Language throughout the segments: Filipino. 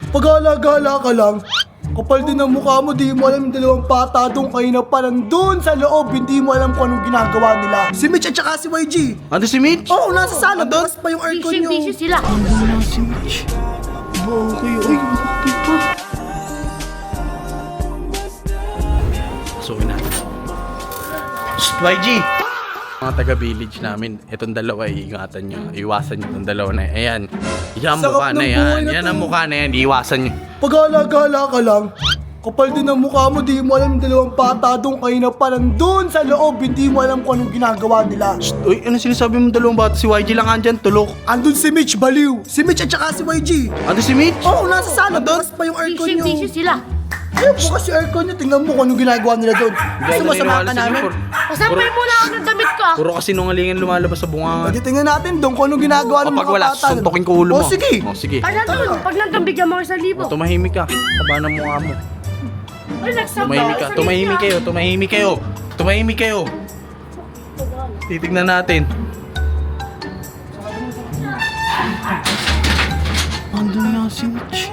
Pag-alagala ka lang. Kapal din ang mukha mo, di mo alam yung dalawang patadong kayo na parang doon sa loob, hindi mo alam kung anong ginagawa nila. Si Mitch at saka si YG. Ando si Mitch? Oo, nasa sala, bukas pa yung aircon nyo. Busy sila. Ando na si Mitch. Okay, ay, bakit pa? Pasukin natin. Shh, YG! Mga taga-village namin, itong dalawa, iingatan nyo. Iwasan nyo itong dalawa na yan. Ayan. Yan ang Sakap mukha ng na buhay yan. na Yan to. ang mukha na yan. Iwasan nyo. Pag-alagala ka lang. Kapal din ang mukha mo, di mo alam yung dalawang patadong kayo na parang doon sa loob, hindi mo alam kung anong ginagawa nila. Shh, uy, ano sinasabi mo dalawang bata? Si YG lang andyan, tulok. Andun si Mitch, baliw. Si Mitch at saka si YG. Ando si Mitch? Oo, nasa sala, bukas pa yung aircon nyo. Busy sila. Ayun, bukas yung aircon nyo, tingnan mo kung anong ginagawa nila doon. Gusto mo samahan ka namin? Pasampay muna ako ng damit ko. Puro kasi nungalingan lumalabas sa bunga. Pwede tingnan natin doon kung anong ginagawa ng Kapag mga wala, bata. suntokin ko ulo mo. O sige. O, sige. Pag nandun, bigyan mo ako 1,000. Tumahimik ka. Kaba ng mukha mo. Ay, nagsabi Tumahimik ka. Tumahimik kayo. Tumahimik kayo. Tumahimik kayo. Titignan natin. Andun na si Mitch.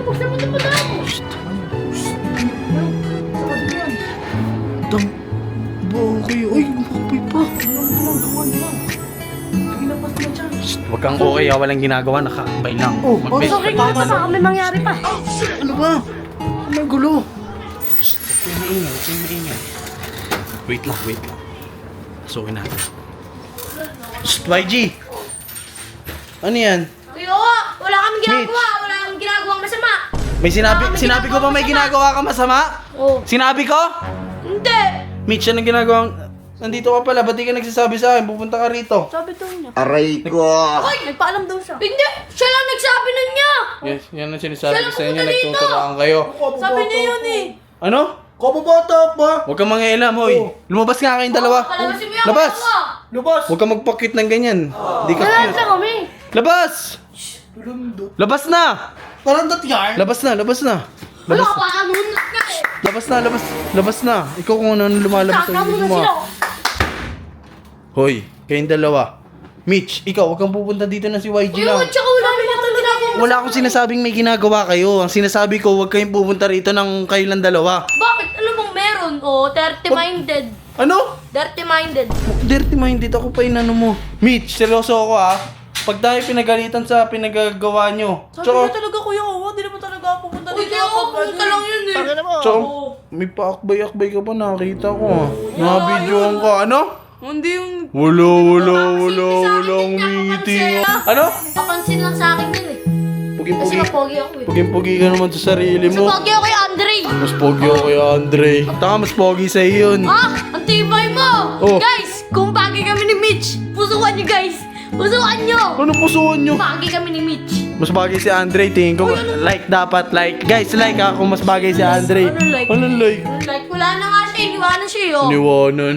Buksan mo ito mo daw. Dam. Okay. Uy, makapay pa. Shh, wag kang okay ha. Walang ginagawa. Nakaambay lang. Oh, Okay ka na pa, baka may mangyari pa. Ano ba? Ano ang gulo? Shh, huwag kayo maingay. Huwag kayo maingay. Wait lang, wait lang. Pasukin natin. Shh, YG! Ano yan? Kuya, wala kami ginagawa. Wala kami ginagawang masama. May sinabi ko ba may ginagawa ka masama? Oo. Sinabi ko? Hindi. Mitch, anong ginagawang... Nandito ka pala, ba't di ka nagsasabi sa akin? Pupunta ka rito. Sabi daw niya. Aray ko! Ay, nagpaalam daw siya. Hindi, siya lang nagsabi nun niya. Yes, yan ang sinasabi Siya ko lang sa inyo. pumunta dito. Nagtuturaan kayo. Sabi niya yun eh. Ano? Kababata pa. Huwag kang mangialam, hoy. Lumabas nga kayong dalawa. Palabasin mo yan. Labas! Lubas. Huwag kang magpakit ng ganyan. Di ka Wala cute. lang kami. Labas! Tulundot. Labas na! Tarandot yan. Labas na, labas na. Wala Labas, ka pa kanunod ka eh. labas na, labas na. Ikaw kung ano lumalabas sa Kakamu na mo. sila. Hoy, kayong dalawa. Mitch, ikaw, huwag kang pupunta dito na si YG Kuya, lang. tsaka wala kami ginagawa. Wala akong sinasabing may ginagawa kayo. Ang sinasabi ko, huwag kayong pupunta rito ng kayo lang dalawa. Bakit? Ano bang meron? Oh, dirty-minded. Ano? Dirty-minded. Dirty minded ako pa inano mo. Mitch, seryoso ako ha. Pag tayo pinagalitan sa pinagagawa nyo. Tsaka, talaga Kuya Kawa, di naman talaga ako pupunta Uy, kaya ako pumunta lang yun eh. tsaka, may paakbay-akbay ka pa nakita ko ha. Nakabidyoan ka. Ano? Hindi yung... Walang Napansin ngiti niya, nga. Ano? Papansin lang sa akin yun eh. Kasi Puging-pugi. mapogi ako eh. Puging-pugi ka naman sa sarili Mas mo. pogi ako kay Andre. Mas pogi ako kay Andre. Taka, mas pogi sa'yo yun. Ha? Ang tibay mo! Oh. Guys, kung bagay kami ni Mitch, pusukan nyo guys! Pusukan nyo! Ano pusuan nyo? Bagay kami ni Mitch. Mas bagay si Andre, tingin ko. Like dapat, like. Guys, like ha kung mas bagay si Andre. Ano like? Anong like? Like, wala na nga siya, iniwanan siya yun. Niwanan.